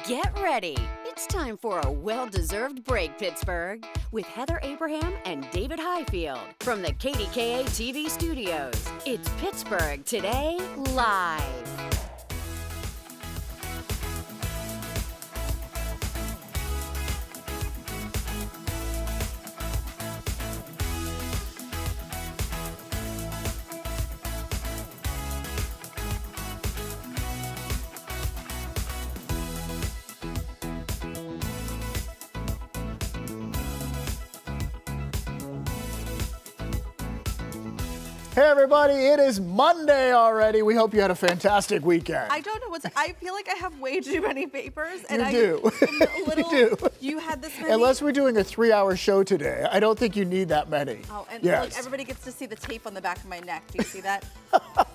Get ready. It's time for a well-deserved break, Pittsburgh, with Heather Abraham and David Highfield from the KDKA-TV studios. It's Pittsburgh Today Live. Hey everybody, it is Monday already. We hope you had a fantastic weekend. I don't know I feel like I have way too many papers. And You do. You do. You had this many? Unless we're doing a 3-hour show today, I don't think you need that many. Oh, and yes. look, everybody gets to see the tape on the back of my neck. Do you see that?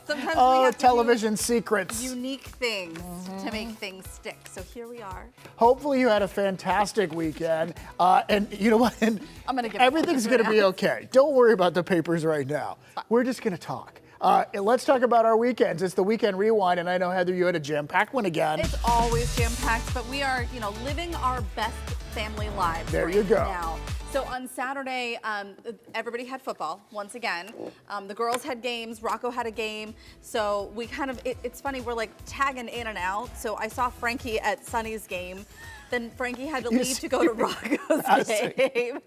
Sometimes we Oh, have to television do secrets. unique things to make things stick. So here we are. Hopefully you had a fantastic weekend. And you know what? And I'm gonna give everything's going to be okay. Don't worry about the papers right now. We're just going to talk. Let's talk about our weekends. It's the Weekend Rewind, and I know, Heather, you had a jam-packed one again. It's always jam-packed, but we are, living our best family lives There right you go. now. So on Saturday, everybody had football once again. The girls had games, Rocco had a game. So we kind of, it's funny, we're like tagging in and out. So I saw Frankie at Sonny's game. Then Frankie had to leave to go to Rocco's game.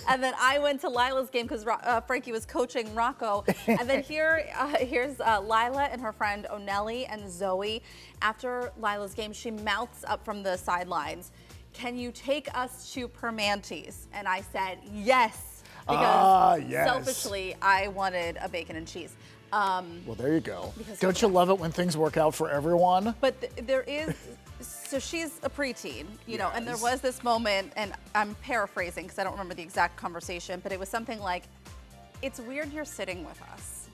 And then I went to Lila's game because Frankie was coaching Rocco. And then here's Lila and her friend Onelli and Zoe. After Lila's game, she mouths up from the sidelines, "Can you take us to Permante's?" And I said, yes, because selfishly, I wanted a bacon and cheese. Well, there you go. Don't you love it when things work out for everyone? But there is, so she's a preteen, and there was this moment, and I'm paraphrasing because I don't remember the exact conversation, but it was something like, "It's weird you're sitting with us."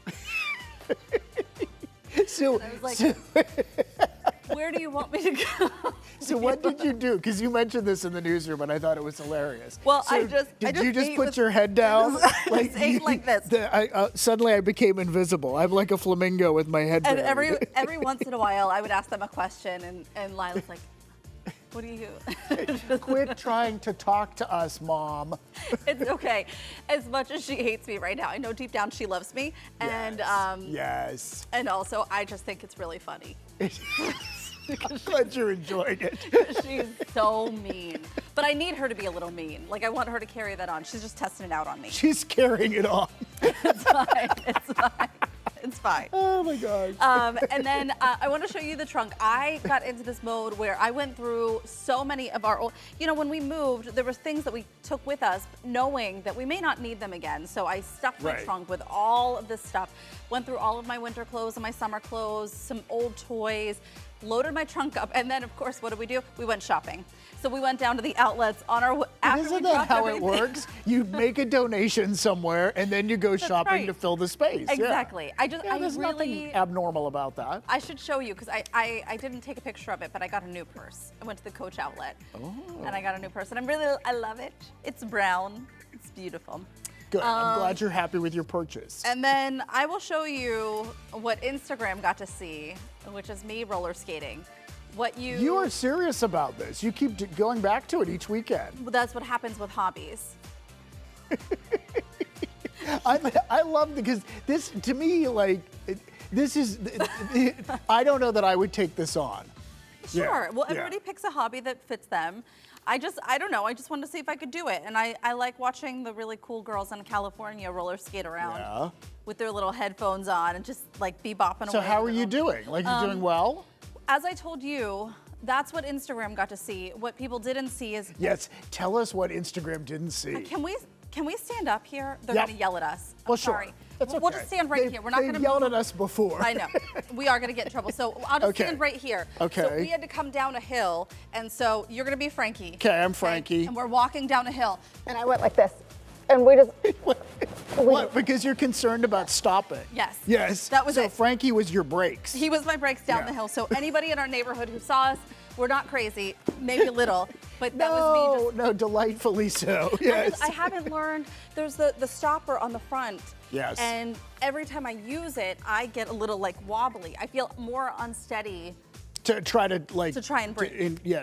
So, I was like, where do you want me to go? So what did you do? Because you mentioned this in the newsroom, and I thought it was hilarious. Well, so did you just put your head down? I ate like this. Suddenly I became invisible. I'm like a flamingo with my head And buried. every once in a while, I would ask them a question, and Lila's like, "What do you?" Quit trying to talk to us, Mom. It's okay. As much as she hates me right now, I know deep down she loves me, and yes. and also I just think it's really funny. I'm glad you enjoyed it. She's so mean. But I need her to be a little mean. Like, I want her to carry that on. She's just testing it out on me. She's carrying it on. It's fine. It's fine. It's fine. Oh my gosh. And then I want to show you the trunk. I got into this mode where I went through so many of our old, when we moved, there were things that we took with us knowing that we may not need them again. So I stuffed my trunk with all of this stuff, went through all of my winter clothes and my summer clothes, some old toys, loaded my trunk up, and then of course, what did? We went shopping. So we went down to the outlets on our after Isn't we that dropped how everything. it works? You make a donation somewhere, and then you go shopping to fill the space. Exactly. Yeah. There's nothing abnormal about that. I should show you because I didn't take a picture of it, but I got a new purse. I went to the Coach outlet, and I got a new purse, and I love it. It's brown. It's beautiful. Good. I'm glad you're happy with your purchase. And then I will show you what Instagram got to see, which is me roller skating. You are serious about this. You keep going back to it each weekend. Well, that's what happens with hobbies. I love because this, to me, like, this is, I don't know that I would take this on. Sure. Yeah. Well, everybody picks a hobby that fits them. I don't know. I just wanted to see if I could do it. And I like watching the really cool girls in California roller skate around with their little headphones on and just like bebopping away. So how are you doing? Like, you doing well? As I told you, that's what Instagram got to see. What people didn't see is... Yes, tell us what Instagram didn't see. Can we stand up here? They're going to yell at us. Well, sorry. sure. That's okay. We'll just stand right here. We're not going to They've yelled at us before. I know. We are going to get in trouble. So I'll just stand right here. Okay. So we had to come down a hill, and so you're going to be Frankie. Okay, I'm Frankie. And we're walking down a hill. And I went like this. And we just... What? Because you're concerned about stopping? Yes. Yes. That was it. So Frankie was your brakes. He was my brakes down the hill. So anybody in our neighborhood who saw us, we're not crazy, maybe a little, but that was me just... No, delightfully so, yes. I haven't learned, there's the stopper on the front. Yes. And every time I use it, I get a little like wobbly. I feel more unsteady to try to like To try and break.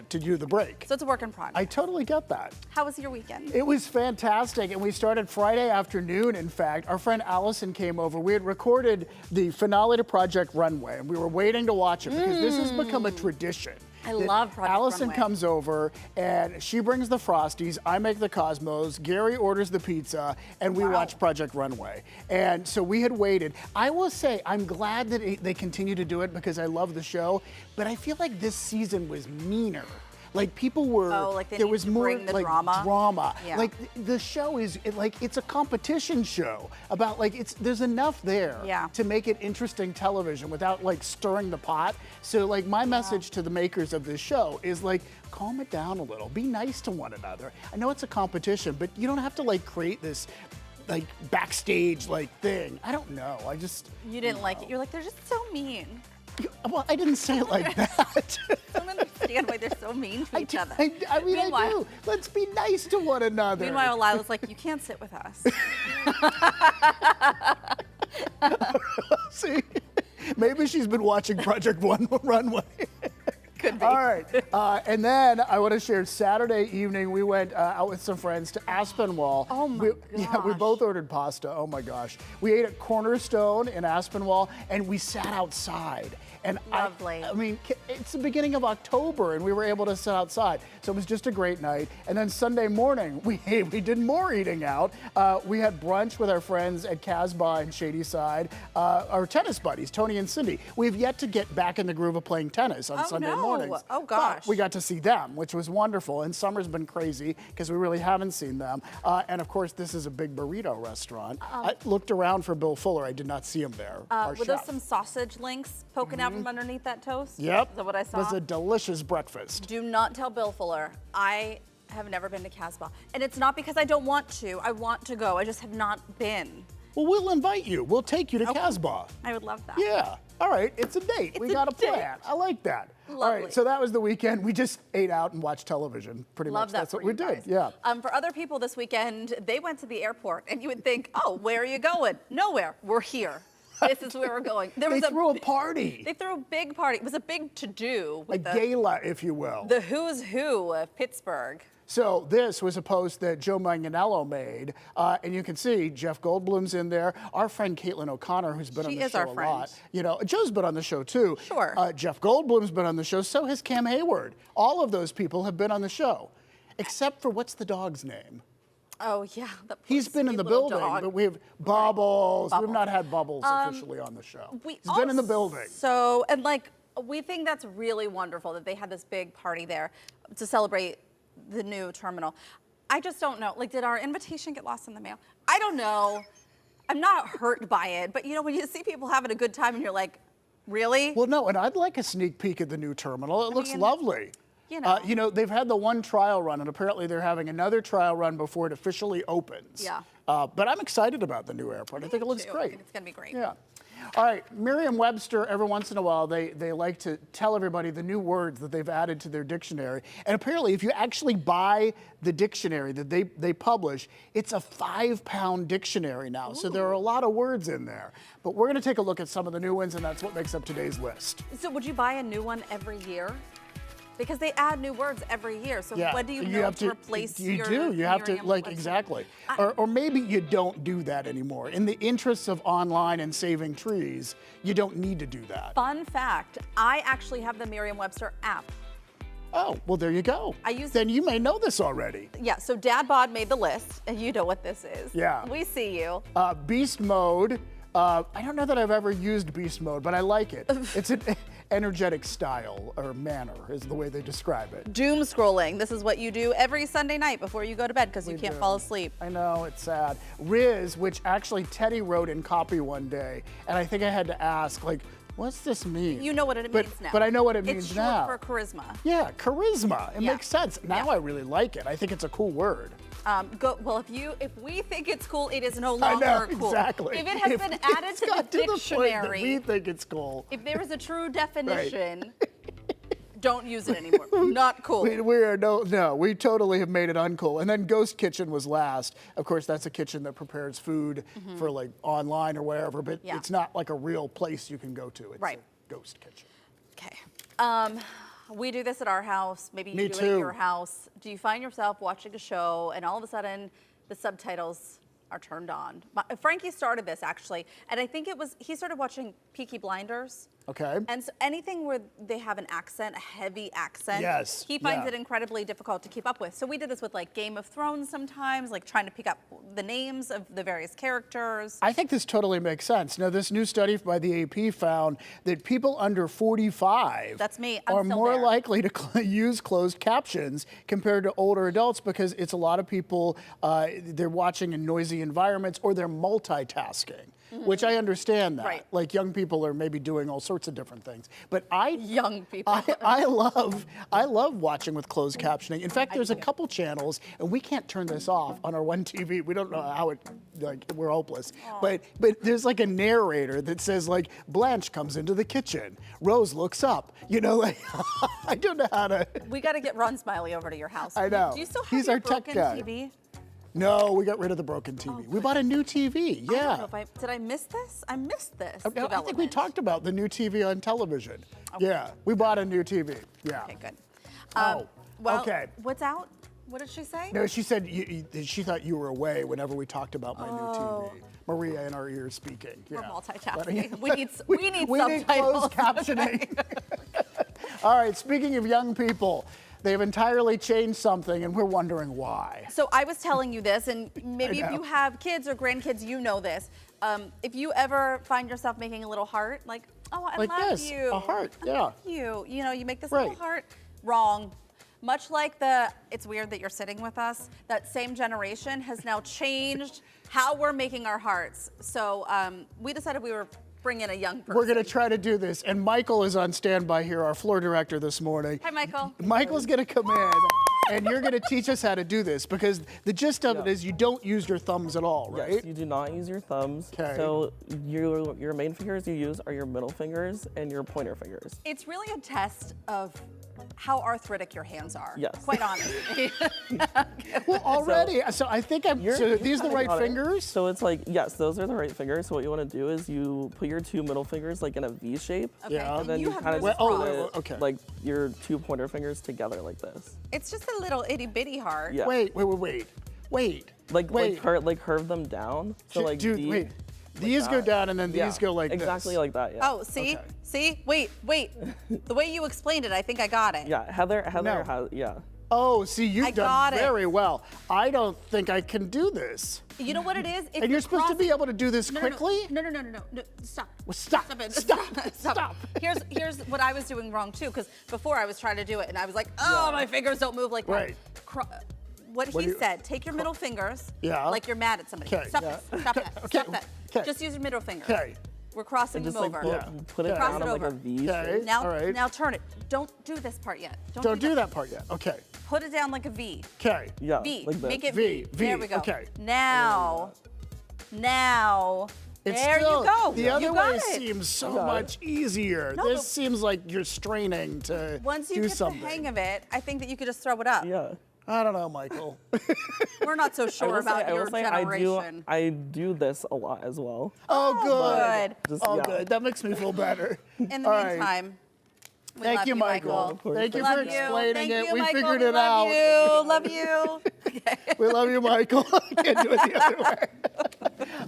To do the break. So it's a work in progress. I totally get that. How was your weekend? It was fantastic, and we started Friday afternoon, in fact. Our friend Allison came over. We had recorded the finale to Project Runway, and we were waiting to watch it because this has become a tradition. I love Project Allison Runway. comes over, and she brings the Frosties, I make the Cosmos, Gary orders the pizza, and we watch Project Runway. And so we had waited. I will say, I'm glad that they continue to do it because I love the show, but I feel like this season was meaner. Like people were, there was more like drama. Yeah. Like the show is it's a competition show about there's enough there to make it interesting television without like stirring the pot. So like my message to the makers of this show is like, calm it down a little, be nice to one another. I know it's a competition, but you don't have to like create this like backstage like thing. I don't know. You didn't like it. You're like, they're just so mean. Well, I didn't say it like that. I don't understand why they're so mean to each other. I mean, I do. Let's be nice to one another. Meanwhile, Lila's like, you can't sit with us. See, maybe she's been watching Project Runway. Could be. All right, and then I want to share Saturday evening. We went out with some friends to Aspinwall. Oh my gosh. Yeah, we both ordered pasta. Oh my gosh. We ate at Cornerstone in Aspinwall, and we sat outside. And Lovely. I mean, it's the beginning of October, and we were able to sit outside. So it was just a great night. And then Sunday morning, we did more eating out. We had brunch with our friends at Casbah and Shadyside, our tennis buddies, Tony and Cindy. We've yet to get back in the groove of playing tennis on Sunday mornings. Oh, gosh. But we got to see them, which was wonderful. And summer's been crazy because we really haven't seen them. And of course, this is a big burrito restaurant. I looked around for Bill Fuller. I did not see him there. Our Were there chef. some sausage links poking out from underneath that toast? Yep. Is that what I saw? It was a delicious breakfast. Do not tell Bill Fuller. I have never been to Casbah. And it's not because I don't want to. I want to go. I just have not been. Well, we'll invite you. We'll take you to Casbah. I would love that. Yeah. All right. It's a date. We got a plan. I like that. Lovely. All right. So that was the weekend. We just ate out and watched television. Pretty Love much. that That's for what we you did. guys. Yeah. For other people this weekend, they went to the airport, and you would think, oh, where are you going? Nowhere. We're here. This is where we're going. They threw a party. They threw a big party. It was a big to-do. A gala, if you will. The who's who of Pittsburgh. So this was a post that Joe Manganiello made, and you can see Jeff Goldblum's in there. Our friend Caitlin O'Connor, who's been on the show a lot. You know, Joe's been on the show too. Sure. Jeff Goldblum's been on the show. So has Cam Hayward. All of those people have been on the show, except for what's the dog's name? Oh yeah, He's been in the building, but we have Bubbles. We've not had Bubbles officially on the show. He's been in the building. So, and like, we think that's really wonderful that they had this big party there to celebrate the new terminal. I just don't know. Like, did our invitation get lost in the mail? I don't know. I'm not hurt by it, but you know, when you see people having a good time and you're like, really? Well, no, and I'd like a sneak peek at the new terminal. It looks lovely. You know, they've had the one trial run, and apparently they're having another trial run before it officially opens. Yeah. But I'm excited about the new airport. I think it looks great. I think it's going to be great. Yeah. All right, Merriam-Webster, every once in a while, they like to tell everybody the new words that they've added to their dictionary. And apparently, if you actually buy the dictionary that they publish, it's a 5-pound dictionary now. Ooh. So there are a lot of words in there. But we're going to take a look at some of the new ones, and that's what makes up today's list. So would you buy a new one every year? Because they add new words every year. So when do you know to replace your You have to, like, website? exactly. Or maybe you don't do that anymore. In the interests of online and saving trees, you don't need to do that. Fun fact, I actually have the Merriam-Webster app. Oh, well, there you go. Then you may know this already. Yeah, so Dad Bod made the list, and you know what this is. Yeah. We see you. Beast mode. I don't know that I've ever used beast mode, but I like it. It's an energetic style or manner is the way they describe it. Doom scrolling. This is what you do every Sunday night before you go to bed because you can't fall asleep. I know, it's sad. Riz, which actually Teddy wrote in copy one day, and I think I had to ask, like, what's this mean? You know what it means now. But I know what it means now. It's short for charisma. Yeah, charisma. It makes sense. Now I really like it. I think it's a cool word. Well, if we think it's cool, it is no longer I know, cool. Exactly. If it has been added to the dictionary, we think it's cool. If there is a true definition, don't use it anymore. Not cool. We totally have made it uncool. And then Ghost Kitchen was last. Of course, that's a kitchen that prepares food for like online or wherever, but it's not like a real place you can go to. It's a ghost kitchen. Okay. We do this at our house. Maybe you Me do it too. at your house. Do you find yourself watching a show and all of a sudden the subtitles are turned on? Frankie started this actually, and I think he started watching Peaky Blinders. Okay. And so anything where they have an accent, a heavy accent, yes, he finds it incredibly difficult to keep up with. So we did this with like Game of Thrones sometimes, like trying to pick up the names of the various characters. I think this totally makes sense. Now, this new study by the AP found that people under 45 That's me. I'm are still more there. likely to use closed captions compared to older adults because it's a lot of people, they're watching in noisy environments or they're multitasking. Which I understand that. Right. Like young people are maybe doing all sorts of different things. But Young people. I love watching with closed captioning. In fact, there's a couple channels, and we can't turn this off on our one TV. We don't know how we're hopeless. But there's like a narrator that says like, Blanche comes into the kitchen. Rose looks up. You know, like, I don't know how to. We got to get Ron Smiley over to your house. I know. Do you still have He's your our tech broken guy. TV? No, we got rid of the broken TV. We bought a new TV. Yeah. I don't know if did I miss this? I missed this. No, I think we development. talked about the new TV on television. Okay. Yeah, we bought a new TV. Yeah. Okay, good. Well, okay. What's out? What did she say? No, she said she thought you were away whenever we talked about my new TV. Maria in our ears speaking. We're Yeah. multitasking. We need We need subtitles. closed captioning. All right, speaking of young people, they've entirely changed something, and we're wondering why. So I was telling you this, and maybe if you have kids or grandkids, you know this. If you ever find yourself making a little heart, like, oh, I Like love this, you. a heart, I yeah. love you. You know, you make this Right. little heart. Wrong. Much like it's weird that you're sitting with us, that same generation has now changed how we're making our hearts. So we decided we were bring in a young person. We're going to try to do this. And Michael is on standby here, our floor director this morning. Hi, Michael. Michael's going to come in, and you're going to teach us how to do this, because the gist of it is you don't use your thumbs at all, right? Yes, you do not use your thumbs. Okay. So your main fingers you use are your middle fingers and your pointer fingers. It's really a test of how arthritic your hands are. Yes. Quite honestly. Well, already, so I think so these are the right got it. fingers? So it's like, yes, those are the right fingers. So what you want to do is you put your two middle fingers like in a V shape. Okay. Yeah. And then you you have kind of yours crossed. split like your two pointer fingers together like this. It's just a little itty bitty heart. Yeah. Wait. Like curve them down. So like Dude, these, wait. These go down, and then these go like exactly this. like that. Yeah. Oh, see? Okay. See? Wait. The way you explained it, I think I got it. Yeah. Heather No. has Oh, see, you've I done got it. very well. I don't think I can do this. You know what it is? If And you're supposed to be able to do this quickly? No. Stop. Well, stop. It. Stop. Here's what I was doing wrong too, because before I was trying to do it and I was like, oh, my fingers don't move like Right. that. What What he do you- said, take your middle fingers, Yeah. like you're mad at somebody. Okay, Stop yeah. this. Stop that. Okay, Stop that. okay. Just use your middle finger. Okay. We're crossing just them like over. put it Okay. Cross down it in like a over. V Okay. shape. Now, All right. now turn it. Don't do this part yet. Don't do that part yet. Okay. Put it down like a V. Okay. Yeah. V. Like this. Make it V. V. There we go. Okay. Now. It's There still, you go. The other You got way it. seems so got it. much easier. No, This but- seems like you're straining to Once you do get something. the hang of it, I think that you could just throw it up. Yeah. I don't know, Michael. We're not so sure about your generation. I do this a lot as well. Oh, good. Good. Just, yeah. Good. That makes me feel better. In the All right. meantime, we Thank love you, Michael. Thank you Love for you. explaining Thank it. you, We Michael. figured We it out. Love you. Okay. We love you, Michael. Can't do it the other way.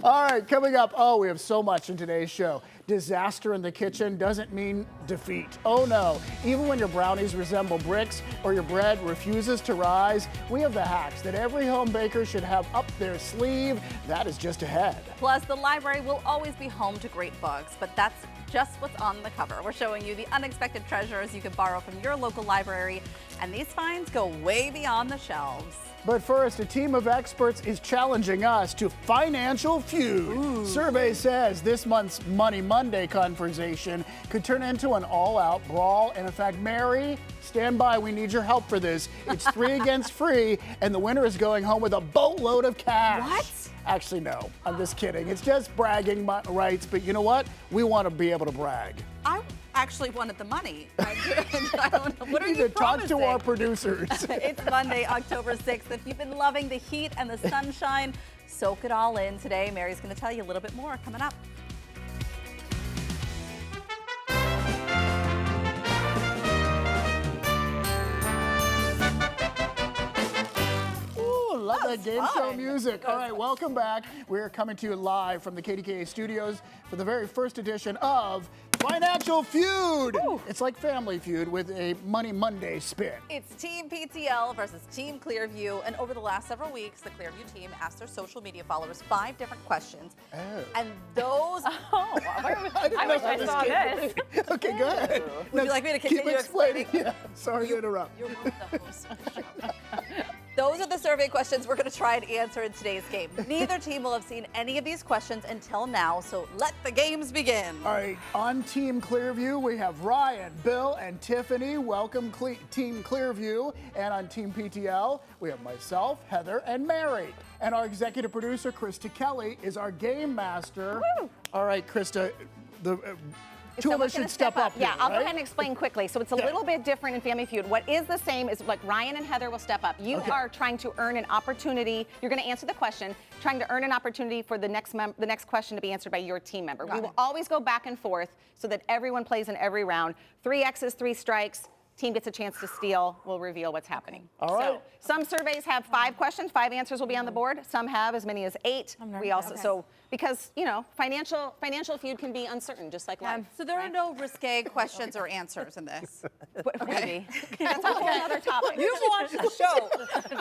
All right, coming up. Oh, we have so much in today's show. Disaster in the kitchen doesn't mean defeat. Oh no, even when your brownies resemble bricks or your bread refuses to rise, we have the hacks that every home baker should have up their sleeve. That is just ahead. Plus, the library will always be home to great books, but that's just what's on the cover. We're showing you the unexpected treasures you can borrow from your local library, and these finds go way beyond the shelves. But first, a team of experts is challenging us to financial feud. Survey says this month's Money Monday conversation could turn into an all-out brawl. And in fact, Mary, stand by. We need your help for this. It's 3 against free, and the winner is going home with a boatload of cash. What? Actually, no. I'm just kidding. It's just bragging rights. But you know what? We want to be able to brag. I actually wanted the money. I don't know. What are We you need to talk to promising? our producers. It's Monday, October 6th. If you've been loving the heat and the sunshine, soak it all in today. Mary's going to tell you a little bit more coming up. that game show music. All right, welcome back. We're coming to you live from the KDKA studios for the very first edition of Financial Feud. Ooh. It's like Family Feud with a Money Monday spin. It's Team PTL versus Team Clearview. And over the last several weeks, the Clearview team asked their social media followers 5 different questions. Oh. And those... I wish I saw this. Okay, go ahead. Would you like me to continue explaining? Yeah, sorry to interrupt. You're one of the hosts of the show. Those are the survey questions we're going to try and answer in today's game. Neither team will have seen any of these questions until now, so let the games begin. All right, on Team Clearview, we have Ryan, Bill, and Tiffany. Welcome, Team Clearview. And on Team PTL, we have myself, Heather, and Mary. And our executive producer, Krista Kelly, is our game master. Woo! All right, Krista, two of us should step up. Yeah, here, I'll right? go ahead and explain quickly. So it's a little bit different in Family Feud. What is the same is like Ryan and Heather will step up. You are trying to earn an opportunity. You're going to answer the question, trying to earn an opportunity for the next question to be answered by your team member. We will always go back and forth so that everyone plays in every round. 3 X's, 3 strikes. Team gets a chance to steal. We'll reveal what's happening. All right. So some surveys have 5 questions, 5 answers will be on the board. Some have as many as 8. We also so because financial feud can be uncertain, just like life. So there are no risque questions or answers in this. Maybe. That's a whole other topic. You've watched the show.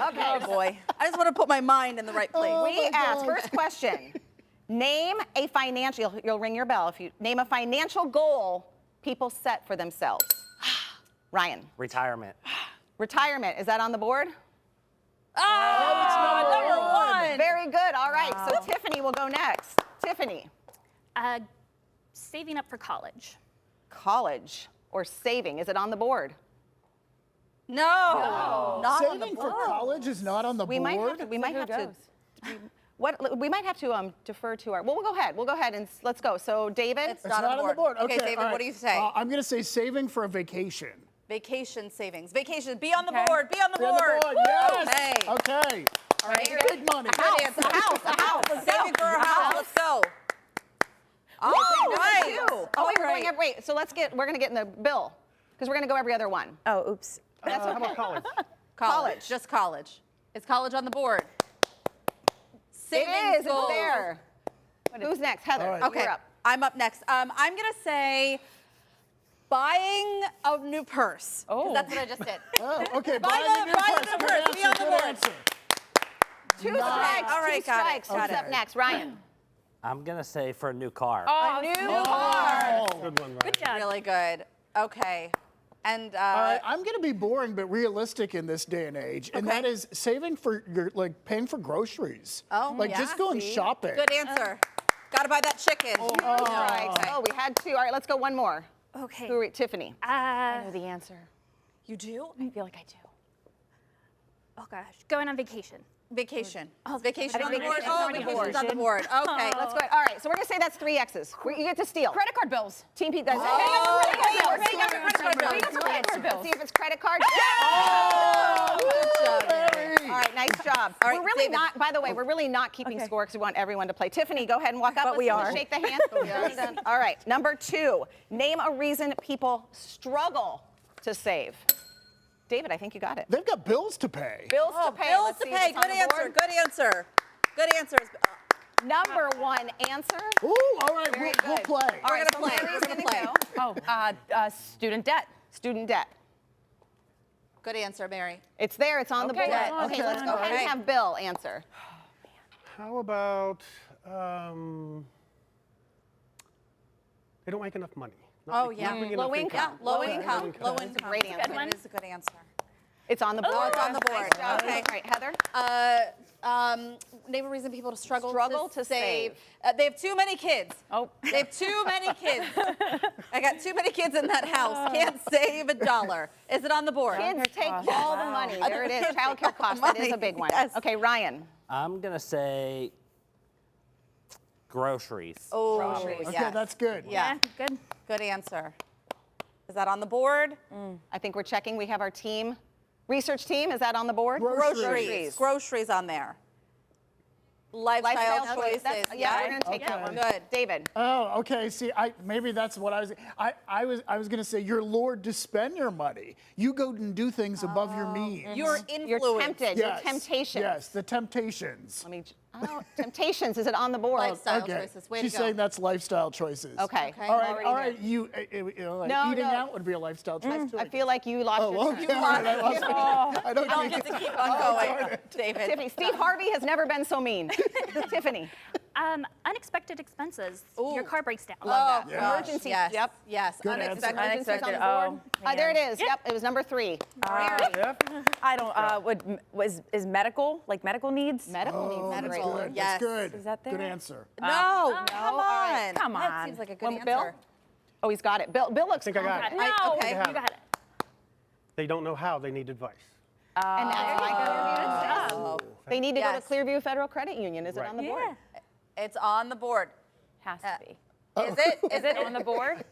Okay. Oh boy. I just want to put my mind in the right place. We asked first question. Name a financial. You'll ring your bell if you name a financial goal people set for themselves. Ryan. Retirement. Retirement. Is that on the board? Oh, number 1. Very good. All right. Wow. So Tiffany will go next. Tiffany. Saving up for college. College or saving. Is it on the board? No. Not Saving on the for board. college is not on the board. We might have to defer to our. Well, we'll go ahead and let's go. So David. It's not on the board. Okay, David, what do you say? I'm going to say saving for a vacation. Vacation savings. Vacation. Be on the board. Be on the board. Yes. Okay. Okay. All right. Big money. A house. Saving for a house. Let's go. Oh, nice. Oh, wait. So we're going to get in the bill because we're going to go every other one. Oh, oops. That's okay. How about college? College. Just college. Is college on the board? Savings it is. goals. It's there. Who's next? Heather. Right. Okay. You're up. I'm up next. I'm going to say buying a new purse. Oh. That's what I just did. Oh, okay. Buying a new purse. Be on the board. 2 strikes. All right, 2 got it. strikes. Who's up next? Ryan. I'm going to say for a new car. A new car. Good one, Ryan. Good job. Really good. Okay. And All right, I'm going to be boring but realistic in this day and age, and that is saving for your paying for groceries. Oh, just going shopping. Good answer. Got to buy that chicken. Oh, we had 2. All right, let's go one more. Okay. Tiffany. I know the answer. You do? I feel like I do. Oh gosh, going on vacation. Vacation. Oh, Vacation on the board. vacation's on the board. Vacation's on the board. Okay. Let's go. All right, so we're gonna say that's 3 X's. You get to steal. Credit card bills. Team Pete. Let's see if it's credit card. Good job, Mary. All right, nice job. All right, we're really David. not. By the way, we're really not keeping score because we want everyone to play. Tiffany, go ahead and walk up. But we are. Shake the hand. All right, number 2. Name a reason people struggle to save. David, I think you got it. They've got bills to pay. Bills to pay. Bills Let's to see if pay. it's on Good the answer. board. Good answer. Good answer. Number 1 answer. Ooh, all right, we'll play. All right, We're gonna play. Mary's We're gonna gonna play. go. Student debt. Student debt. Good answer, Mary. It's there. It's on the board. Okay, Okay, let's go ahead and have Bill answer. How about they don't make enough money? Oh, yeah. Low income. Yeah, low income. Low That's a income. great answer. That is a good answer. It's on the board. Oh, it's on the board. Nice job. Okay. All right, Heather. Name a reason people to struggle to save. They have too many kids. Oh. They have too many kids. I got too many kids in that house. Can't save $1. Is it on the board? Kids take all the money. There it is. Child care costs. That is a big one. Yes. Okay, Ryan. I'm going to say groceries. Oh, Groceries. Okay, yes. that's good. Yeah. Good. Good answer. Is that on the board? I think we're checking. We have our team. Research team, is that on the board? Groceries. Groceries on there. Lifestyle choices. Yeah, we're going to take that one. Good. David. Oh, okay. See, maybe that's what I was. I was going to say you're lured to spend your money. You go and do things above your means. You're influenced. You're tempted. Yes. You're temptations. Yes, the temptations. Let me. Temptations. Is it on the board? Lifestyle Okay. choices. Way She's to go. saying that's lifestyle choices. Okay. All right. Already All there. right. You know, like No, eating no. out would be a lifestyle choice too. I feel like you lost your okay. turn. All right, I lost my- I don't I'll think get to keep on going, David. Tiffany, Steve Harvey has never been so mean. Tiffany. Unexpected expenses. Ooh. Your car breaks down. Love that. Yeah. Emergency. Yes. Yep. Yes. Good answer. Unexpected. Unexpected. On the board. There it is. Yep. It was number 3. Mary. I don't. Is medical medical needs? Medical needs. That's Medical. good. Yes. That's good. Is that there? Good answer. No, come all right. on. Come That on. seems like a good answer. Bill? Oh, he's got it. Bill looks think I got it. confident. No, okay. you got it. They don't know how. They need advice. And that's why Clearview. Oh. They need to go to Yes. Clearview Federal Credit Union. Is it Right. on the board? It's on the board. Has to be. Is it? Is it on the board?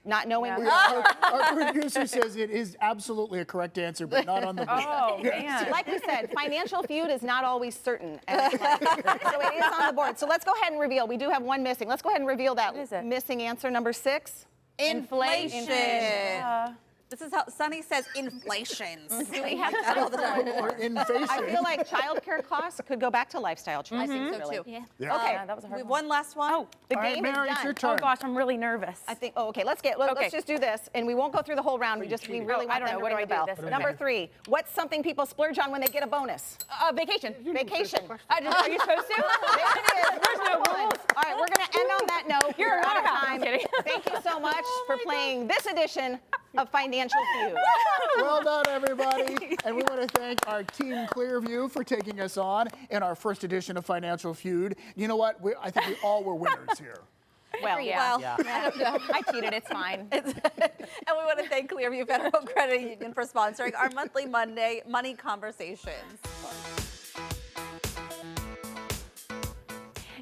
Not knowing. Our producer says it is absolutely a correct answer, but not on the board. Oh man. Like we said, financial feud is not always certain. So it is on the board. So let's go ahead and reveal. We do have one missing. Let's go ahead and reveal that is it? missing answer, number 6. Inflation. This is how Sunny says inflations. We have that all the time. Or inflation. I feel like childcare costs could go back to lifestyle choices. I think so really. too. Yeah. Yeah. Okay. That was a hard We one. one last one. Oh, The All right, game Mary, is it's done. your turn. oh gosh, I'm really nervous. I think. Oh, okay. Let's just do this, and we won't go through the whole round. We really Oh, want I don't them know. to What do ring I the do bell. this? Number 3. What's something people splurge on when they get a bonus? Vacation. Vacation. Are you supposed to? There it is. There's no rules. All right, we're going to end on that note. You're We're out of out. time. I'm kidding. Thank you so much for playing this edition of Financial Feud. Well done, everybody. And we want to thank our Team Clearview for taking us on in our first edition of Financial Feud. You know what? I think we all were winners here. Well, Well, I don't know. I cheated. It's fine. and we want to thank Clearview Federal Credit Union for sponsoring our monthly Monday Money Conversations.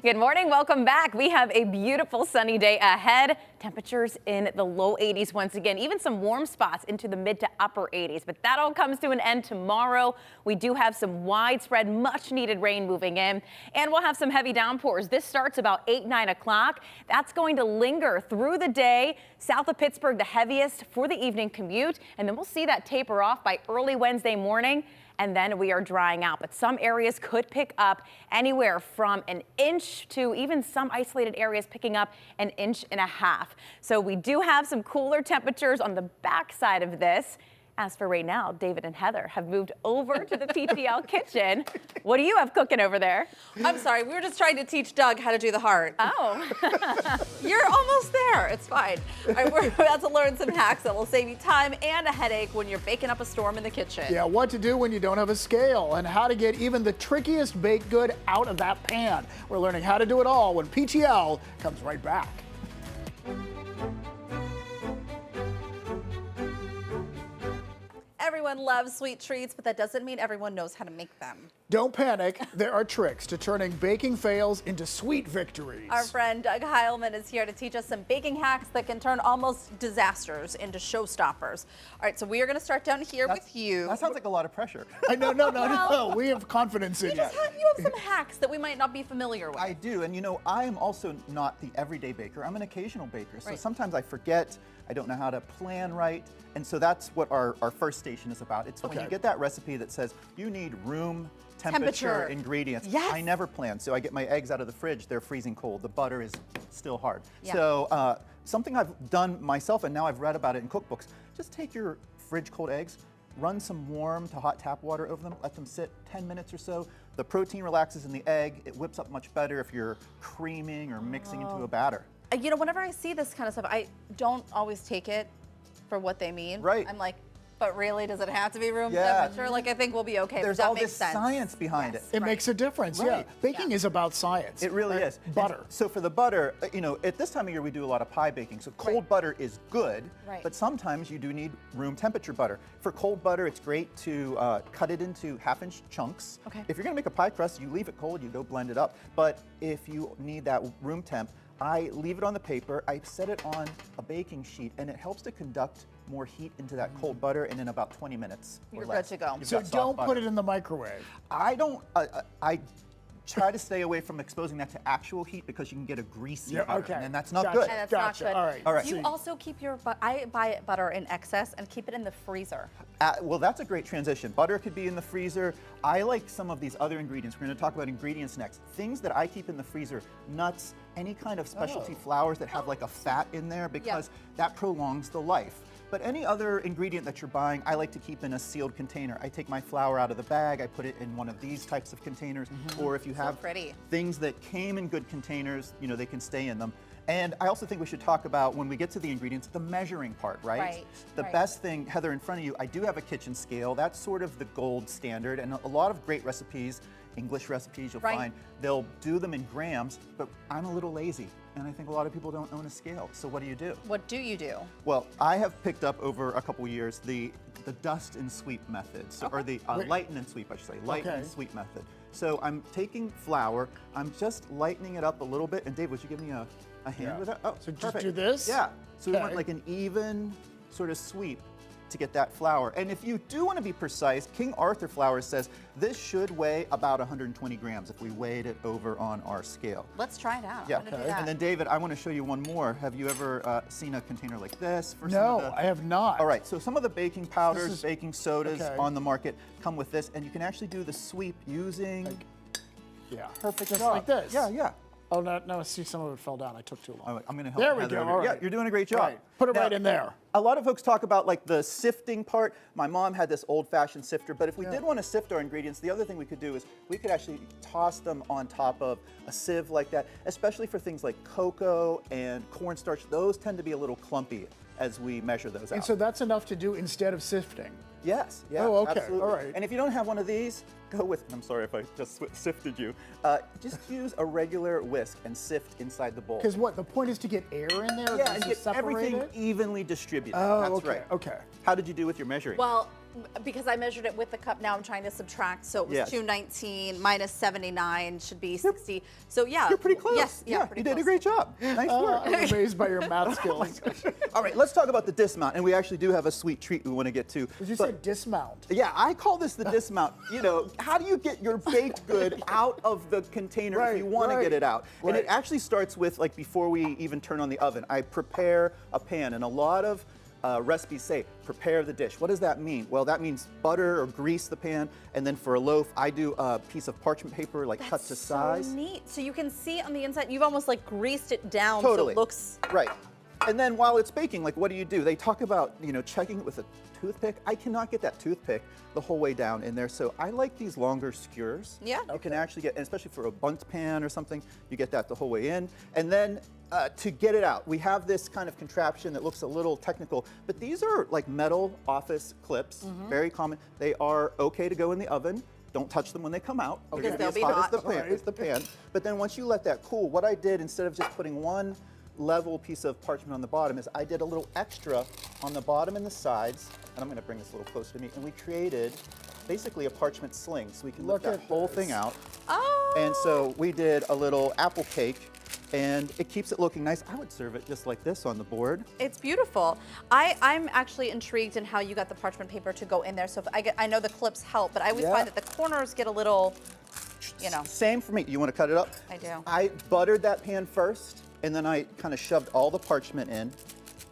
Good morning, welcome back. We have a beautiful sunny day ahead. Temperatures in the low 80s once again, even some warm spots into the mid to upper 80s. But that all comes to an end tomorrow. We do have some widespread, much needed rain moving in, and we'll have some heavy downpours. This starts about 8, 9 o'clock. That's going to linger through the day. South of Pittsburgh, the heaviest for the evening commute, and then we'll see that taper off by early Wednesday morning. And then we are drying out, but some areas could pick up anywhere from an inch to even some isolated areas picking up an inch and a half. So we do have some cooler temperatures on the backside of this. As for right now, David and Heather have moved over to the PTL kitchen. What do you have cooking over there? I'm sorry, we were just trying to teach Doug how to do the heart. Oh. You're almost there. It's fine. All right, we're about to learn some hacks that will save you time and a headache when you're baking up a storm in the kitchen. Yeah, what to do when you don't have a scale and how to get even the trickiest baked good out of that pan. We're learning how to do it all when PTL comes right back. Everyone loves sweet treats, but that doesn't mean everyone knows how to make them. Don't panic. There are tricks to turning baking fails into sweet victories. Our friend Doug Heilman is here to teach us some baking hacks that can turn almost disasters into showstoppers. All right, so we are going to start down here with you. That sounds like a lot of pressure. No. We have confidence in you. You have some hacks that we might not be familiar with. I do, and I am also not the everyday baker. I'm an occasional baker, so Right. sometimes I forget, I don't know how to plan right, and so that's what our first station is about. It's when you get that recipe that says you need room temperature ingredients. Yes. I never plan, so I get my eggs out of the fridge, they're freezing cold. The butter is still hard. Yeah. So something I've done myself, and now I've read about it in cookbooks, just take your fridge cold eggs, run some warm to hot tap water over them, let them sit 10 minutes or so. The protein relaxes in the egg. It whips up much better if you're creaming or mixing into a batter. Whenever I see this kind of stuff, I don't always take it for what they mean. Right. I'm like, but really, does it have to be room Yeah. temperature? Like, I think we'll be okay. There's but that all makes this sense. science behind it. It makes a difference, yeah. Right. Baking is about science. It really is. Butter. And so for the butter, at this time of year we do a lot of pie baking, so cold butter is good, Right. but sometimes you do need room temperature butter. For cold butter, it's great to cut it into half-inch chunks. Okay. If you're gonna make a pie crust, you leave it cold, you go blend it up. But if you need that room temp, I leave it on the paper, I set it on a baking sheet, and it helps to conduct more heat into that cold butter, and in about 20 minutes You're or less, good to go. you've So got soft don't put butter. it in the microwave. I don't. I try to stay away from exposing that to actual heat because you can get a greasy Yeah, butter, okay. and that's not Gotcha. good. And it's Gotcha. not good. All right. All right. Do you also keep your I buy butter in excess and keep it in the freezer. Well, that's a great transition. Butter could be in the freezer. I like some of these other ingredients. We're going to talk about ingredients next. Things that I keep in the freezer, nuts, any kind of specialty flours that have like a fat in there because that prolongs the life. But any other ingredient that you're buying, I like to keep in a sealed container. I take my flour out of the bag, I put it in one of these types of containers, or if you have things that came in good containers, you know, they can stay in them. And I also think we should talk about, when we get to the ingredients, the measuring part, right? The best thing, Heather, in front of you, I do have a kitchen scale. That's sort of the gold standard, and a lot of great recipes, English recipes, you'll find, they'll do them in grams, but I'm a little lazy, and I think a lot of people don't own a scale. So what do you do? What do you do? Well, I have picked up over a couple years the dust and sweep method, or the lighten and sweep, I should say, lighten and sweep method. So I'm taking flour, I'm just lightening it up a little bit, and Dave, would you give me a hand with that? Oh, so just perfect. do this? Yeah. So we want like an even sort of sweep to get that flour. And if you do want to be precise, King Arthur flour says this should weigh about 120 grams if we weighed it over on our scale. Let's try it out. Yeah. I'm gonna do that. And then David, I want to show you one more. Have you ever seen a container like this? For No, I have not. All right, so some of the baking powders, baking sodas on the market come with this, and you can actually do the sweep using... Perfect. Just job. like this. Yeah, yeah. Oh, no, see, some of it fell down. I took too long. I'm going to help There we Heather go. over All here. right. Yeah, you're doing a great job. Right. Put it Now, right in there. A lot of folks talk about like the sifting part. My mom had this old-fashioned sifter, but if we did want to sift our ingredients, the other thing we could do is we could actually toss them on top of a sieve like that, especially for things like cocoa and cornstarch. Those tend to be a little clumpy as we measure those out. And so that's enough to do instead of sifting? Yes, yeah, Oh, okay, absolutely. all right. And if you don't have one of these, go with, I'm sorry if I just sifted you, just use a regular whisk and sift inside the bowl. Because what, the point is to get air in there? Yeah, and to get separate everything it? evenly distributed. Oh, That's okay, right. okay. How did you do with your measuring? Well, because I measured it with the cup, now I'm trying to subtract. So it was 219 minus 79 should be 60. So yeah. You're pretty close. Yes, yeah, pretty you did close. a great job. Nice work. I'm amazed by your math skills. All right, let's talk about the dismount, and we actually do have a sweet treat we want to get to. Did you say dismount? Yeah, I call this the dismount. You know, how do you get your baked good out of the container if you want to get it out? And it actually starts with, like, before we even turn on the oven, I prepare a pan, and a lot of recipes say, prepare the dish. What does that mean? Well, that means butter or grease the pan, and then for a loaf, I do a piece of parchment paper, like cut to size. So neat. So you can see on the inside, you've almost like greased it down Totally. so it looks... Right. And then while it's baking, like, what do? They talk about, you know, checking it with a toothpick. I cannot get that toothpick the whole way down in there, so I like these longer skewers. Yeah. You can actually get, and especially for a bundt pan or something, you get that the whole way in. And then to get it out, we have this kind of contraption that looks a little technical, but these are like metal office clips, very common. They are okay to go in the oven. Don't touch them when they come out. Okay. They're gonna Because they'll be as hot hot. as the pan. But then once you let that cool, what I did, instead of just putting one level piece of parchment on the bottom, is I did a little extra on the bottom and the sides, and I'm going to bring this a little closer to me, and we created basically a parchment sling, so we can lift that whole thing out. Oh! And so we did a little apple cake, and it keeps it looking nice. I would serve it just like this on the board. It's beautiful. I'm actually intrigued in how you got the parchment paper to go in there. So if I know the clips help, but I always find that the corners get a little, you know. Same for me. You want to cut it up? I do. I buttered that pan first, and then I kind of shoved all the parchment in,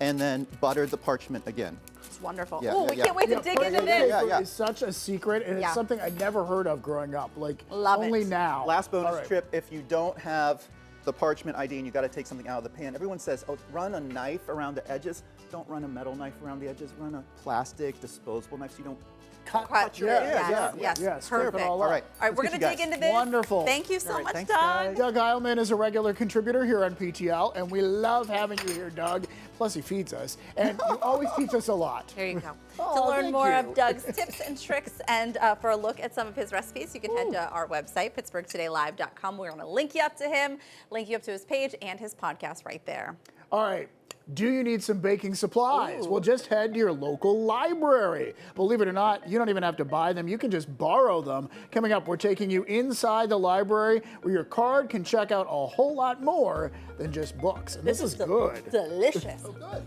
and then buttered the parchment again. It's wonderful. Yeah, Oh, yeah, we yeah. can't wait to dig into this. It's such a secret, and it's something I'd never heard of growing up. Like, Love only it. now. Last bonus trip, if you don't have the parchment ID and you got to take something out of the pan, everyone says, oh, run a knife around the edges. Don't run a metal knife around the edges. Run a plastic, disposable knife so you don't cut your Yes, scrape perfect. it all up. All right, All right, we're let's going get to you dig guys. into this. Wonderful. Thank you so much, thanks, Doug. guys. Doug Heilman is a regular contributor here on PTL, and we love having you here, Doug. Plus, he feeds us, and you always teach us a lot. There you go. Oh, To learn thank more you. of Doug's tips and tricks and for a look at some of his recipes, you can head to our website, pittsburghtodaylive.com. We're going to link you up to him, link you up to his page and his podcast right there. All right. Do you need some baking supplies? Well, just head to your local library. Believe it or not, you don't even have to buy them. You can just borrow them. Coming up, we're taking you inside the library where your card can check out a whole lot more than just books. And this is good. Delicious. So good.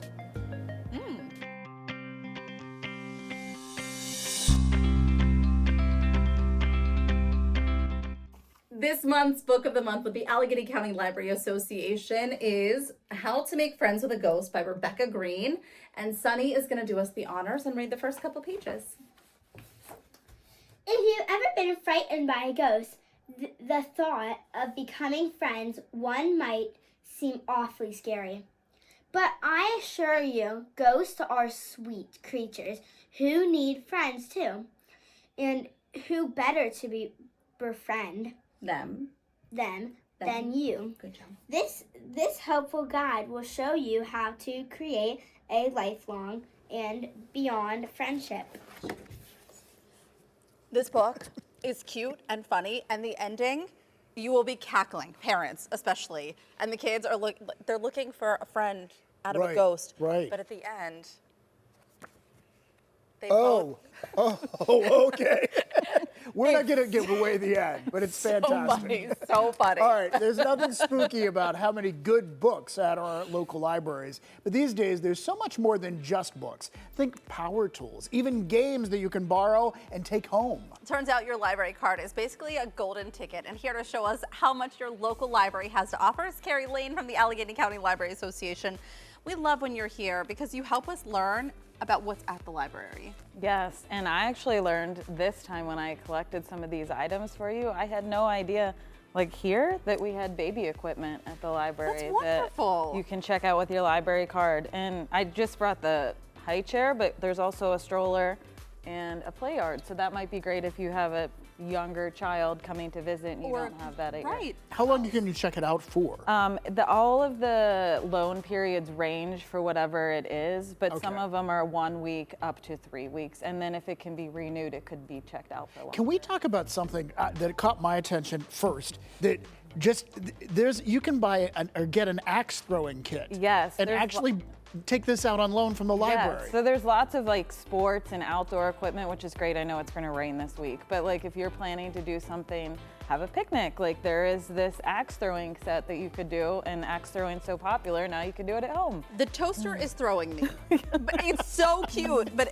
This month's book of the month with the Allegheny County Library Association is How to Make Friends with a Ghost by Rebecca Green. And Sunny is going to do us the honors and read the first couple pages. If you've ever been frightened by a ghost, the thought of becoming friends one might seem awfully scary. But I assure you, ghosts are sweet creatures who need friends too. And who better to befriend them than you. Good job. This helpful guide will show you how to create a lifelong and beyond friendship. This book is cute and funny, and the ending, you will be cackling, parents especially. And the kids are they're looking for a friend out of a ghost. Right. But at the end, they okay. We're not going to give away the end, but it's fantastic. So funny. All right, there's nothing spooky about how many good books at our local libraries. But these days, there's so much more than just books. Think power tools, even games that you can borrow and take home. Turns out your library card is basically a golden ticket. And here to show us how much your local library has to offer is Carrie Lane from the Allegheny County Library Association. We love when you're here because you help us learn about what's at the library. Yes, and I actually learned this time when I collected some of these items for you. I had no idea, like here, that we had baby equipment at the library. That's wonderful. That you can check out with your library card. And I just brought the high chair, but there's also a stroller and a play yard. So that might be great if you have a younger child coming to visit and you don't have that at your How long can you check it out for? All of the loan periods range for whatever it is, but some of them are 1 week up to 3 weeks. And then if it can be renewed, it could be checked out for longer. Can we talk about something that caught my attention first? That you can buy or get an axe throwing kit. Yes. And actually take this out on loan from the library. Yeah, so there's lots of like sports and outdoor equipment, which is great. I know it's going to rain this week, but like if you're planning to do something, have a picnic, like there is this axe throwing set that you could do, and axe throwing so popular, now you can do it at home. The toaster is throwing me. But it's so cute, but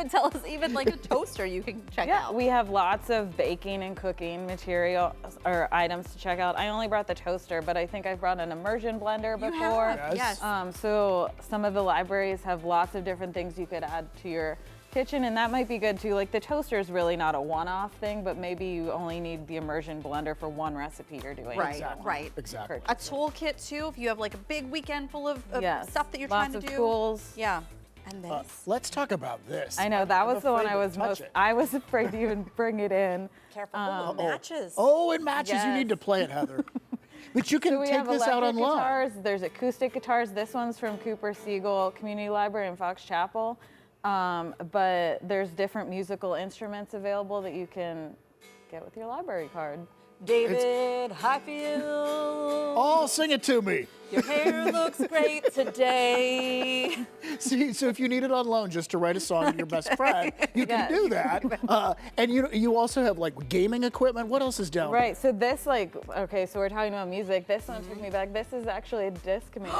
tell us even like a toaster you can check out. We have lots of baking and cooking material or items to check out. I only brought the toaster, but I think I've brought an immersion blender before. Yes. So some of the libraries have lots of different things you could add to your kitchen, and that might be good too. Like the toaster is really not a one-off thing, but maybe you only need the immersion blender for one recipe you're doing. Right. Exactly. A toolkit too, if you have like a big weekend full of stuff that you're trying to do. Lots of tools. Yeah. And this. Let's talk about this. I know, that was the one I was I was afraid to even bring it in. Careful, it matches. Oh, it matches. Yes. You need to play it, Heather. But you can take this out on loan. Guitars, there's acoustic guitars. This one's from Cooper Siegel Community Library in Fox Chapel. But there's different musical instruments available that you can get with your library card. David Highfield. Oh, sing it to me. Your hair looks great today. See, so if you need it on loan just to write a song to your best friend, you can do that. And you also have like gaming equipment. What else is down there? Right, so this so we're talking about music. This one took me back. This is actually a Discman.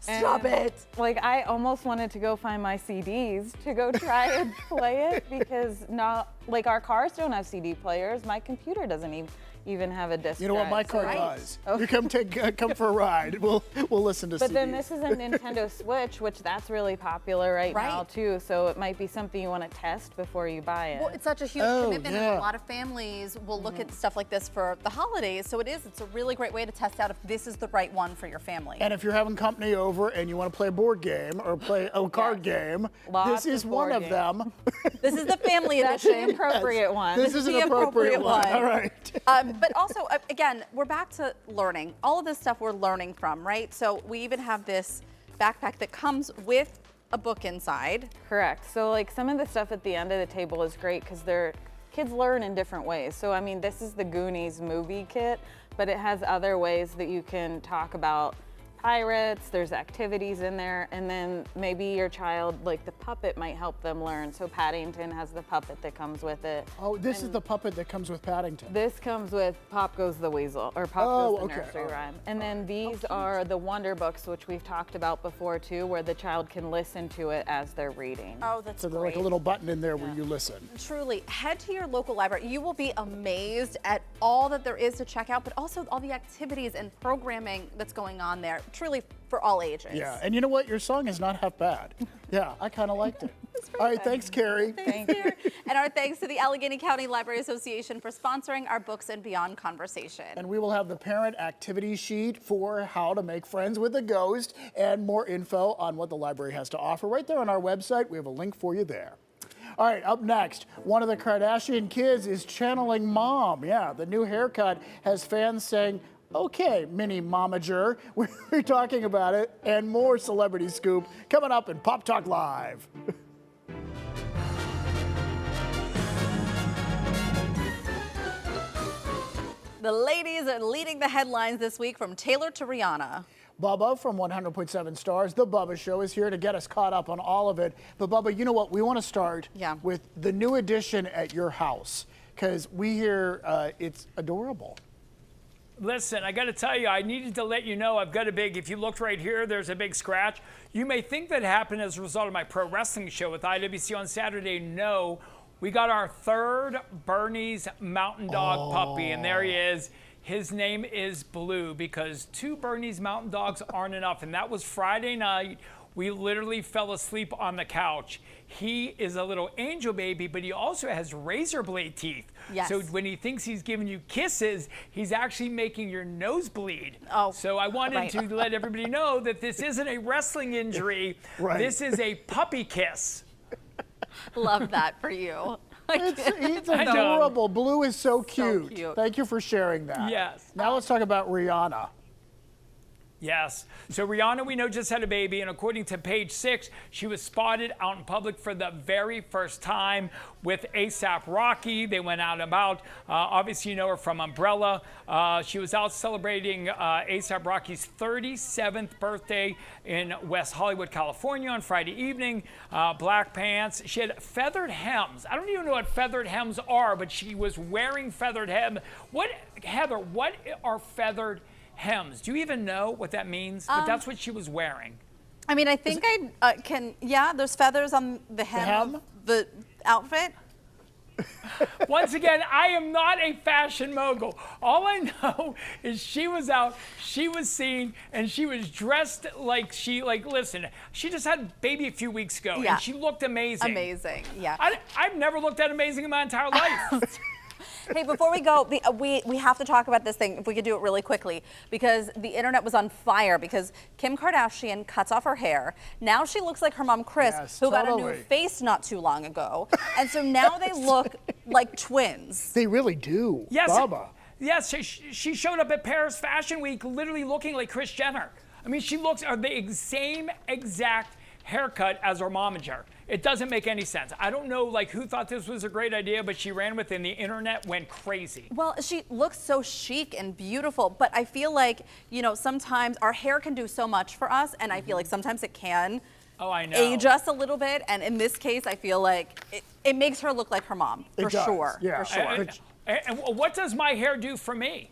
Stop it. Like I almost wanted to go find my CDs to go try and play it because our cars don't have CD players. My computer doesn't even have a disc. You know what my car does? You come for a ride. We'll listen to CDs. But then this is a Nintendo Switch, which that's really popular right now too. So it might be something you want to test before you buy it. Well, it's such a huge commitment, and a lot of families will look at stuff like this for the holidays. So it's a really great way to test out if this is the right one for your family. And if you're having company over and you want to play a board game or play a card game, this is one of them. This is the family edition. That's the appropriate one. This is an appropriate one. All right. But also, again, we're back to learning. All of this stuff we're learning from, right? So we even have this backpack that comes with a book inside. Correct. So like some of the stuff at the end of the table is great because kids learn in different ways. So I mean, this is the Goonies movie kit, but it has other ways that you can talk about pirates, there's activities in there, and then maybe your child, like the puppet might help them learn. So Paddington has the puppet that comes with it. Oh, this is the puppet that comes with Paddington. This comes with Pop Goes the Weasel, or Pop Goes the Nursery Rhyme. And then these are the Wonder Books, which we've talked about before too, where the child can listen to it as they're reading. Oh, that's So there's like a little button in there where you listen. Truly, head to your local library. You will be amazed at all that there is to check out, but also all the activities and programming that's going on there. Truly for all ages. Yeah, and you know what? Your song is not half bad. Yeah, I kind of liked it. All right, thanks, Carrie. Thank you. And our thanks to the Allegheny County Library Association for sponsoring our Books and Beyond conversation. And we will have the parent activity sheet for how to make friends with a ghost and more info on what the library has to offer right there on our website. We have a link for you there. All right, up next, one of the Kardashian kids is channeling mom. Yeah, the new haircut has fans saying, okay, mini momager. We're talking about it and more celebrity scoop coming up in Pop Talk Live. The ladies are leading the headlines this week from Taylor to Rihanna. Bubba from 100.7 Stars, The Bubba Show, is here to get us caught up on all of it. But Bubba, you know what? We want to start with the new addition at your house because we hear it's adorable. Listen, I got to tell you, I needed to let you know I've got a big, if you look right here, there's a big scratch. You may think that happened as a result of my pro wrestling show with IWC on Saturday. No, we got our third Bernese Mountain Dog puppy, and there he is. His name is Blue because 2 Bernese Mountain Dogs aren't enough, and that was Friday night. We literally fell asleep on the couch. He is a little angel baby, but he also has razor blade teeth. Yes. So when he thinks he's giving you kisses, he's actually making your nose bleed. Oh. So I wanted to let everybody know that this isn't a wrestling injury. This is a puppy kiss. Love that for you. It's adorable. Blue is so cute. Thank you for sharing that. Yes. Now let's talk about Rihanna. Yes. So Rihanna, we know, just had a baby, and according to Page 6, she was spotted out in public for the very first time with A$AP Rocky. They went out and about. Obviously, you know her from Umbrella. She was out celebrating A$AP Rocky's 37th birthday in West Hollywood, California on Friday evening. Black pants. She had feathered hems. I don't even know what feathered hems are, but she was wearing feathered hems. Heather, what are feathered hems? Do you even know what that means? But that's what she was wearing. I mean, I think I can, there's feathers on the hem of the outfit. Once again, I am not a fashion mogul. All I know is she was out, she was seen, and she was dressed like listen, she just had a baby a few weeks ago, and she looked amazing. Amazing, yeah. I've never looked that amazing in my entire life. Hey, before we go, we have to talk about this thing, if we could do it really quickly, because the internet was on fire because Kim Kardashian cuts off her hair. Now she looks like her mom, Kris, who got a new face not too long ago. And so now they look like twins. They really do. Yes, Bubba. yes, she showed up at Paris Fashion Week literally looking like Kris Jenner. I mean, she looks the same exact haircut as her momager. It doesn't make any sense. I don't know who thought this was a great idea, but she ran with it and the internet went crazy. Well, she looks so chic and beautiful, but I feel like, sometimes our hair can do so much for us, and I feel like sometimes it can age us a little bit, and in this case, I feel like it makes her look like her mom, for sure. Yeah. For sure. And what does my hair do for me?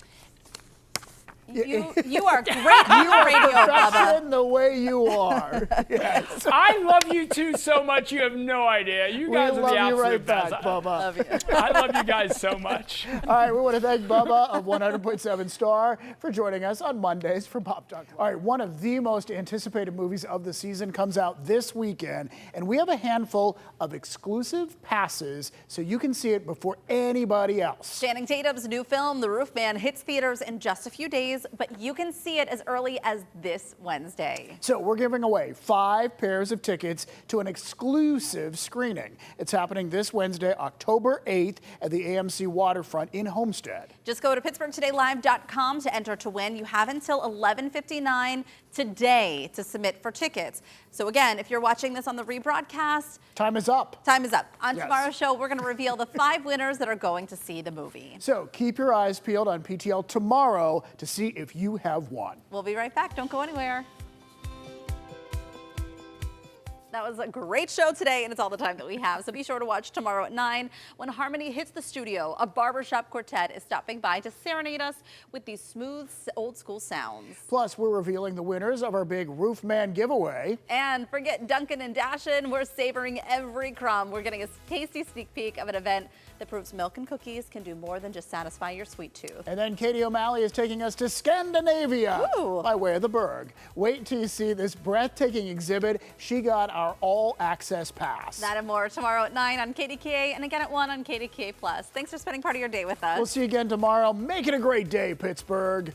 You are great on radio, Bubba. The way you are. Yes. I love you two so much. You have no idea. You guys are the absolute best. Bubba. Love you. I love you guys so much. All right, we want to thank Bubba of 100.7 Star for joining us on Mondays for Pop Talk. All right, one of the most anticipated movies of the season comes out this weekend, and we have a handful of exclusive passes so you can see it before anybody else. Channing Tatum's new film, The Roof Man, hits theaters in just a few days, but you can see it as early as this Wednesday. So we're giving away 5 pairs of tickets to an exclusive screening. It's happening this Wednesday, October 8th at the AMC Waterfront in Homestead. Just go to PittsburghTodayLive.com to enter to win. You have until 11:59 today to submit for tickets. So again, if you're watching this on the rebroadcast, time is up. Time is up. On Yes. tomorrow's show, we're going to reveal the 5 winners that are going to see the movie. So keep your eyes peeled on PTL tomorrow to see if you have won. We'll be right back. Don't go anywhere. That was a great show today, and it's all the time that we have. So be sure to watch tomorrow at 9 when Harmony hits the studio. A barbershop quartet is stopping by to serenade us with these smooth, old school sounds. Plus, we're revealing the winners of our big Roof Man giveaway. And forget Duncan and Dashin, we're savoring every crumb. We're getting a tasty sneak peek of an event that proves milk and cookies can do more than just satisfy your sweet tooth. And then Katie O'Malley is taking us to Scandinavia by way of the Berg. Wait till you see this breathtaking exhibit. She got our all-access pass. That and more tomorrow at 9 on KDKA and again at 1 on KDKA+. Thanks for spending part of your day with us. We'll see you again tomorrow. Make it a great day, Pittsburgh.